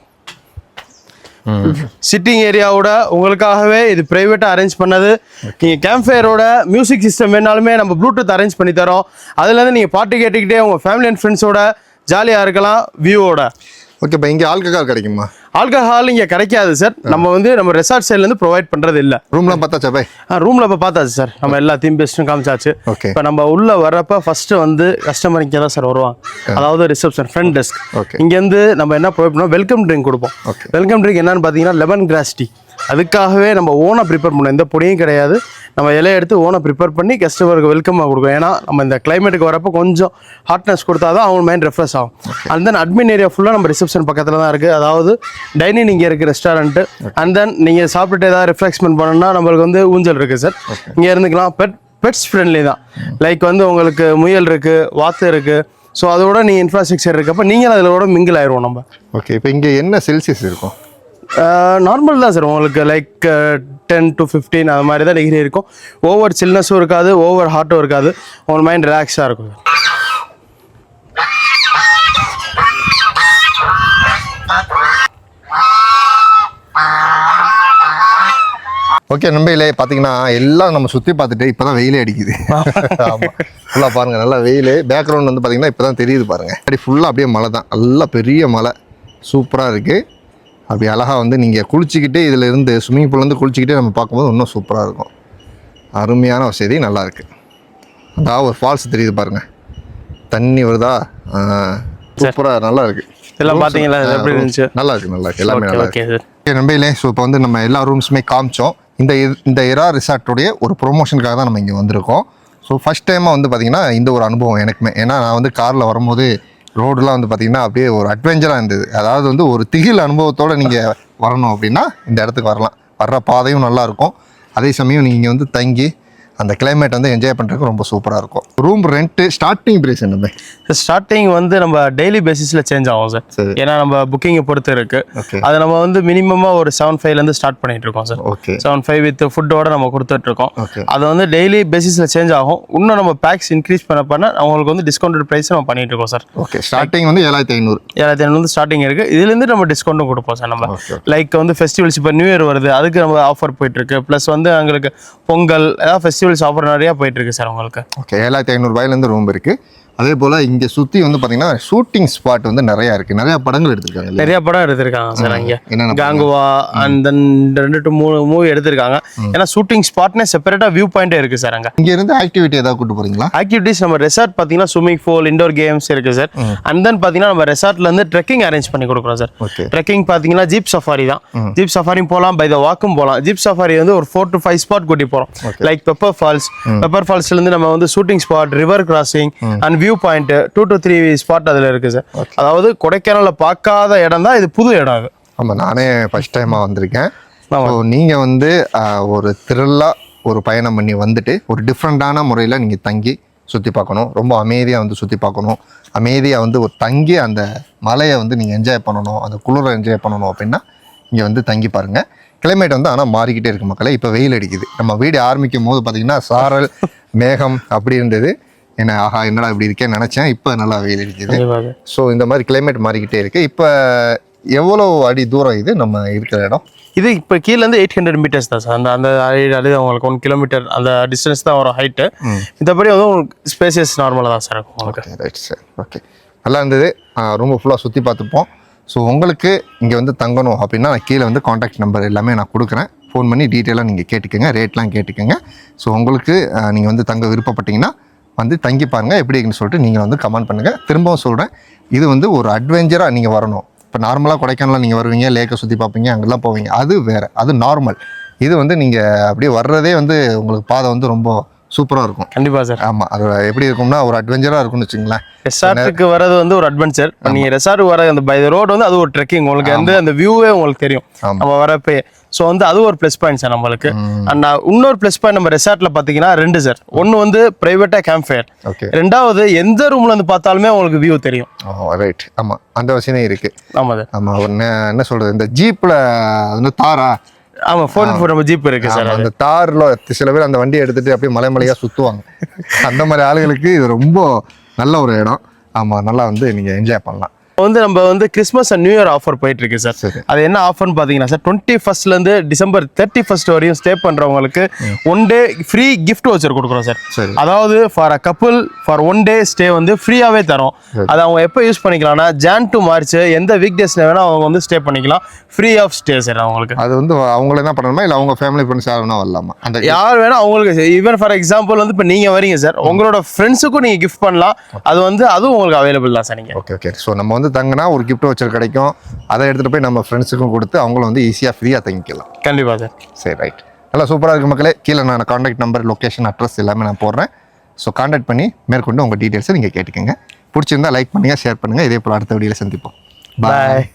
சிட்டிங் ஏரியாவோட உங்களுக்காகவே இது பிரைவேட்டா அரேஞ்ச் பண்ணது. நீங்க கேம்ப் ஃபயரோட மியூசிக் சிஸ்டம் வேணாலுமே நம்ம ப்ளூடூத் அரேஞ்ச் பண்ணி தரோம். அதுல இருந்து நீங்க பாட்டு கேட்டுக்கிட்டே உங்க ஃபேமிலி அண்ட் ஃப்ரெண்ட்ஸோட ஜாலியா இருக்கலாம் வியூவோட. ஓகே, இப்போ இங்கே ஆல்கஹால் கிடைக்குமா? ஆல்கஹால் இங்கே கிடைக்காது சார். நம்ம ரெசார்ட் சைட்லேருந்து ப்ரொவைட் பண்ணுறது இல்லை. ரூம்லாம் பார்த்தாச்சா பை? ரூமில் இப்போ பார்த்தாச்சு சார். நம்ம எல்லாத்தையும் பெஸ்ட்டும் காமிச்சாச்சு. ஓகே, இப்போ நம்ம உள்ள வரப்ப ஃபர்ஸ்ட் வந்து கஸ்டமர் இங்கே தான் சார் வருவாங்க. அதாவது ரிசப்ஷன் ஃப்ரண்ட் டெஸ்க். ஓகே, இங்கேருந்து நம்ம என்ன ப்ரொவைட் பண்ணுவோம், வெல்கம் ட்ரிங்க் கொடுப்போம். ஓகே, வெல்கம் ட்ரிங்க் என்னன்னு பார்த்தீங்கன்னா லெமன் கிராஸ் டீ. அதுக்காகவே நம்ம ஓனாக ப்ரிப்பேர் பண்ணோம். எந்த பொடியும் கிடையாது. நம்ம இலையை எடுத்து ஓனாக ப்ரிப்பேர் பண்ணி கஸ்டமருக்கு வெல்கமாக கொடுக்கும். ஏன்னா நம்ம இந்த கிளைமேட்டுக்கு வரப்போ கொஞ்சம் ஹாட்னஸ் கொடுத்தா தான் அவங்க மைண்ட் ரெஃப்ரெஷ் ஆகும். அண்ட் தென் அட்மின் ஏரியா ஃபுல்லாக நம்ம ரிசப்ஷன் பக்கத்தில் தான் இருக்குது. அதாவது டைனிங் இங்கே இருக்குது, ரெஸ்டாரண்ட்டு. அண்ட் தென் நீங்கள் சாப்பிட்டுட்டு ஏதாவது ரிஃப்ரெஷ்மெண்ட் பண்ணணும்னா நம்மளுக்கு வந்து ஊஞ்சல் இருக்குது சார். இங்கே இருந்துக்கலாம். பெட்ஸ் ஃப்ரெண்ட்லி தான். லைக் வந்து உங்களுக்கு முயல் இருக்குது, வாத்து இருக்குது. ஸோ அதோட நீங்கள் இன்ஃப்ராஸ்ட்ரக்சர் இருக்கப்போ நீங்கள் அதிலோட மிங்கிள் ஆயிடுவோம் நம்ம. ஓகே, இப்போ இங்கே என்ன செல்சியஸ் இருக்கும்? நார்மல் தான் சார். உங்களுக்கு லைக் 10 to 15 அது மாதிரி தான் டிகிரி இருக்கும். ஓவர் சில்னஸும் இருக்காது, ஓவர் ஹாட்டும் இருக்காது. உங்கள் மைண்ட் ரிலாக்ஸாக இருக்கும். ஓகே நண்பர்களே, பார்த்தீங்கன்னா எல்லாம் நம்ம சுற்றி பார்த்துட்டு இப்போ தான் வெயிலே அடிக்குது. ஆமாம், ஃபுல்லாக பாருங்கள், நல்லா வெயில். பேக்ரவுண்ட் வந்து பார்த்தீங்கன்னா இப்போ தான் தெரியுது பாருங்கள். அப்படி ஃபுல்லாக அப்படியே மலை தான், நல்லா பெரிய மலை, சூப்பராக இருக்குது. அப்படி அழகாக வந்து நீங்கள் குளிச்சிக்கிட்டே இதில் இருந்து ஸ்விம்மிங் பூல்லேருந்து குளிச்சிக்கிட்டே நம்ம பார்க்கும்போது இன்னும் சூப்பராக இருக்கும். அருமையான வசதி, நல்லா இருக்குது. அதாவது ஒரு ஃபால்ஸ் தெரியுது பாருங்கள், தண்ணி வருதா, சூப்பராக நல்லா இருக்குது. இதெல்லாம் பார்த்தீங்களா, எப்படி இருந்துச்சு? நல்லா இருக்குது, நல்லா இருக்குது, எல்லாமே நல்லா ஓகே இருக்குது. ஓகே நண்பர்களே, ஸோ இப்போ வந்து நம்ம எல்லா ரூம்ஸுமே காமிச்சோம். இந்த இரா ரிசார்ட்டுடைய ஒரு ப்ரொமோஷனுக்காக தான் நம்ம இங்கே வந்திருக்கோம். ஸோ ஃபஸ்ட் டைமாக வந்து பார்த்திங்கன்னா இந்த ஒரு அனுபவம் எனக்குமே. ஏன்னா நான் வந்து காரில் வரும்போது ரோடெலாம் வந்து பார்த்திங்கன்னா அப்படியே ஒரு அட்வென்ச்சராக இருந்தது. அதாவது வந்து ஒரு திகில் அனுபவத்தோடு நீங்கள் வரணும் அப்படின்னா இந்த இடத்துக்கு வரலாம். வர்ற பாதையும் நல்லாயிருக்கும். அதே சமயம் நீங்கள் வந்து தங்கி அந்த கிளைமேட் வந்து என்ஜாய் பண்ணுறதுக்கு ரொம்ப சூப்பராக இருக்கும். ரூம் ரெண்ட்டு ஸ்டார்டிங் ப்ரைஸ் என்ன? ஸ்டார்டிங் வந்து நம்ம டெய்லி பேசிஸில் சேஞ்ச் ஆகும் சார். சரி, ஏன்னா நம்ம புக்கிங்கை பொறுத்து இருக்கு. ஓகே, அது நம்ம வந்து மினிமமாக ஒரு 7.5லேருந்து ஸ்டார்ட் பண்ணிட்டு இருக்கோம் சார். ஓகே, 7.5 வித் ஃபுட்டோட நம்ம கொடுத்துட்டு இருக்கோம். ஓகே, அது வந்து டெய்லி பேசிஸில் சேஞ்ச் ஆகும். இன்னும் நம்ம பேக்ஸ் இன்க்ரீஸ் பண்ண அவங்களுக்கு வந்து டிஸ்கவுண்டட் ப்ரைஸ் நம்ம பண்ணிட்டு இருக்கோம் சார். ஓகே. ஸ்டார்டிங் வந்து 7500. 7500 ஸ்டார்டிங் இருக்குது. இதுலேருந்து நம்ம டிஸ்கவுண்ட்டும் கொடுப்போம் சார். நம்ம ஓகே, லைக் வந்து ஃபெஸ்டிவல்ஸ் இப்போ நியூ இயர் வருது, அதுக்கு நம்ம ஆஃபர் போயிட்டு இருக்கு. ப்ளஸ் வந்து எங்களுக்கு பொங்கல் ஏதாவது ஃபெஸ்டிவல்ஸ் ஆஃபர் நிறையா போயிட்டு இருக்கு சார் உங்களுக்கு. ஓகே, 7500 ரூபாயிலேருந்து ரூம் இருக்குது. அதே போல் இங்கே சுற்றி வந்து பார்த்தீங்கன்னா ஷூட்டிங் ஸ்பாட் வந்து நிறையா இருக்குது. நிறையா படங்கள் எடுத்திருக்காங்க. நிறைய படம் எடுத்திருக்காங்க சார். அங்கே என்னென்ன காங்குவா அண்ட் தென் 2 to 3 மூவி எடுத்திருக்காங்க. ஏன்னா ஷூட்டிங் ஸ்பாட்னே செப்பரேட்டாக வியூ பாயிண்டே இருக்குது சார். அங்கே இங்கே இருந்து ஆக்டிவிட்டி ஏதாவது கூட்டு போகிறீங்களா? ஆக்டிவிட்டிஸ் நம்ம ரெசார்ட் பார்த்தீங்கன்னா ஸ்விம்மிங் பூல், இண்டோர் கேம்ஸ் இருக்குது சார். அண்ட் தென் பார்த்தீங்கன்னா நம்ம ரெசார்ட்லேருந்து ட்ரெக்கிங் அரேஞ்ச் பண்ணி கொடுக்குறோம் சார். ஓகே, ட்ரெக்கிங் பார்த்தீங்கன்னா ஜீப் சஃபாரி தான். ஜீப் சஃபாரியும் போகலாம், பை த வாக்கும் போகலாம். ஜீப் சஃபாரி வந்து ஒரு 4 to 5 ஸ்பாட் கூட்டி போகிறோம். லைக் பெப்பர் ஃபால்ஸ்லேருந்து நம்ம வந்து shooting spot, river crossing and view point 2 to 3 spot அதில் இருக்குது சார். அதாவது கொடைக்கானலில் பார்க்காத இடம் தான் இது, புது இடம் அது. ஆமாம், நானே ஃபஸ்ட் டைமாக வந்திருக்கேன். ஸோ நீங்கள் வந்து ஒரு த்ரில்லாக ஒரு பயணம் பண்ணி வந்துட்டு ஒரு டிஃப்ரெண்ட்டான முறையில் நீங்கள் தங்கி சுற்றி பார்க்கணும். ரொம்ப அமைதியாக வந்து சுற்றி பார்க்கணும். அமைதியாக வந்து ஒரு தங்கி அந்த மலையை வந்து நீங்கள் என்ஜாய் பண்ணணும், அந்த குளிரை என்ஜாய் பண்ணணும் அப்படின்னா இங்கே வந்து தங்கி பாருங்கள். கிளைமேட் வந்து ஆனால் மாறிக்கிட்டே இருக்குது மக்களே. இப்போ வெயில் அடிக்குது. நம்ம வீடு ஆரம்பிக்கும் போது பார்த்திங்கன்னா சாரல் மேகம் அப்படி இருந்தது. என்ன ஆஹா என்னடா இப்படி இருக்கேன்னு நினச்சேன். இப்போ நல்லா வெயில் அடிக்குது. ஸோ இந்த மாதிரி கிளைமேட் மாறிக்கிட்டே இருக்குது. இப்போ எவ்வளோ அடி தூரம் இது நம்ம இருக்கிற இடம்? இது இப்போ கீழேருந்து 800 மீட்டர்ஸ் தான் சார். அந்த அது உங்களுக்கு 1 கிலோமீட்டர் அந்த டிஸ்டன்ஸ் தான் வரும் ஹைட்டு. மற்றபடி வந்து உங்களுக்கு ஸ்பேசியஸ் நார்மலாக தான் சார் இருக்கும் உங்களுக்கு. ரைட் சார், ஓகே, நல்லா இருந்தது. ரொம்ப ஃபுல்லாக சுற்றி பார்த்துப்போம். ஸோ உங்களுக்கு இங்கே வந்து தங்கணும் அப்படின்னா நான் கீழே வந்து காண்டாக்ட் நம்பர் எல்லாமே நான் கொடுக்குறேன். ஃபோன் பண்ணி டீட்டெயிலாக நீங்கள் கேட்டுக்கோங்க, ரேட்லாம் கேட்டுக்கோங்க. ஸோ உங்களுக்கு நீங்கள் வந்து தங்க விருப்பப்பட்டீங்கன்னா வந்து தங்கி பாருங்கள் எப்படி இருக்குன்னு சொல்லிட்டு நீங்கள் வந்து கமெண்ட் பண்ணுங்கள். திரும்பவும் சொல்கிறேன், இது வந்து ஒரு அட்வென்ச்சராக நீங்கள் வரணும். இப்போ நார்மலாக கொடைக்கானலில் நீங்கள் வருவீங்க, லேக்கை சுற்றி பார்ப்பீங்க, அங்கெல்லாம் போவீங்க, அது வேறு, அது நார்மல். இது வந்து நீங்கள் அப்படியே வர்றதே வந்து உங்களுக்கு பாதை வந்து ரொம்ப சூப்பராக இருக்கும். கண்டிப்பாக சார். ஆமாம், அது எப்படி இருக்கும்னா ஒரு அட்வென்ச்சராக இருக்கும்னு வச்சுங்களேன். ரெசார்ட்டுக்கு வரது வந்து ஒரு அட்வென்ச்சர். நீங்கள் ரெசார்ட்டுக்கு வர அந்த பை த ரோடு வந்து அது ஒரு ட்ரெக்கிங். உங்களுக்கு வந்து அந்த வியூவே உங்களுக்கு தெரியும் நம்ம வரப்பே. ஸோ வந்து அது ஒரு ப்ளஸ் பாயிண்ட் சார் நம்மளுக்கு. அண்ட் இன்னொரு ப்ளஸ் பாயிண்ட் நம்ம ரெசார்ட்டில் பார்த்தீங்கன்னா 2 சார். ஒன்று வந்து ப்ரைவேட்டாக கேம்ப் ஃபயர். ஓகே. 2வது எந்த ரூமில் வந்து பார்த்தாலுமே உங்களுக்கு வியூ தெரியும். ரைட், ஆமாம், அந்த வசதியே இருக்குது. ஆமாம் சார். ஆமாம், என்ன சொல்கிறது, இந்த ஜீப்பில் வந்து தாரா, ஆமாம் 4x4 நம்ம ஜீப் இருக்கு சார். அந்த தாரில் சில பேர் அந்த வண்டியை எடுத்துகிட்டு அப்படியே மலைமலையாக சுற்றுவாங்க. அந்த மாதிரி ஆளுகளுக்கு இது ரொம்ப நல்ல ஒரு இடம். ஆமாம், நல்லா வந்து நீங்கள் என்ஜாய் பண்ணலாம். வந்து நம்ம வந்து Christmas and new year offer போயிட்டு இருக்கு சார். சரி. அது என்ன ஆஃபர்னு பாத்தீங்கன்னா சார் 21st இருந்து டிசம்பர் 31st வரையும் ஸ்டே பண்றவங்களுக்கு 1 டே ஃப்ரீ கிஃப்ட் வவுச்சர் கொடுக்குறோம் சார். சரி. அதாவது for a couple for 1 day stay வந்து ஃப்ரீயாவே தரோம். அதை அவங்க எப்போ யூஸ் பண்ணிக்கலாம்னா ஜான் டு மார்ச் எந்த வீக் டேஸ்ல வேணா அவங்க வந்து ஸ்டே பண்ணிக்கலாம். ஃப்ரீ ஆஃப் ஸ்டே சார் அவங்களுக்கு. அது வந்து அவங்கள என்ன பண்ணணுமா இல்லை அவங்க ஃபேமிலி ஃப்ரெண்ட்ஸ் யாருன்னா வரலாமா? அந்த யார் வேணா அவங்களுக்கு ஈவன் ஃபார் எக்ஸாம்பிள் வந்து இப்போ நீங்க வரீங்க சார், உங்களோட ஃப்ரெண்ட்ஸுக்கும் நீங்க கிஃப்ட் பண்ணலாம். அது வந்து அதுவும் உங்களுக்கு அவைலபிள் தான் சார். நீங்க ஓகே. ஸோ நம்ம வந்து தங்கினா ஒரு கிஃப்ட் வச்சர் கிடைக்கும். அதை எடுத்துகிட்டு போய் நம்ம ஃப்ரெண்ட்ஸுக்கும் கொடுத்து அவங்களும் வந்து ஈஸியாக ஃப்ரீயாக தங்கிக்கலாம். கண்டிப்பாக சார். சரி, ரைட். நல்லா சூப்பராக இருக்குது மக்களே. கீழே நான் காண்டாக்ட் நம்பர், லொக்கேஷன், அட்ரஸ் எல்லாமே நான் போடுறேன். ஸோ காண்டாக்ட் பண்ணி மேற்கொண்டு உங்கள் டீட்டெயில்ஸை நீங்கள் கேட்டுக்கோங்க. பிடிச்சிருந்தா லைக் பண்ணுங்கள், ஷேர் பண்ணுங்கள். இதே போல் அடுத்த வீடியோவில் சந்திப்போம். பாய்.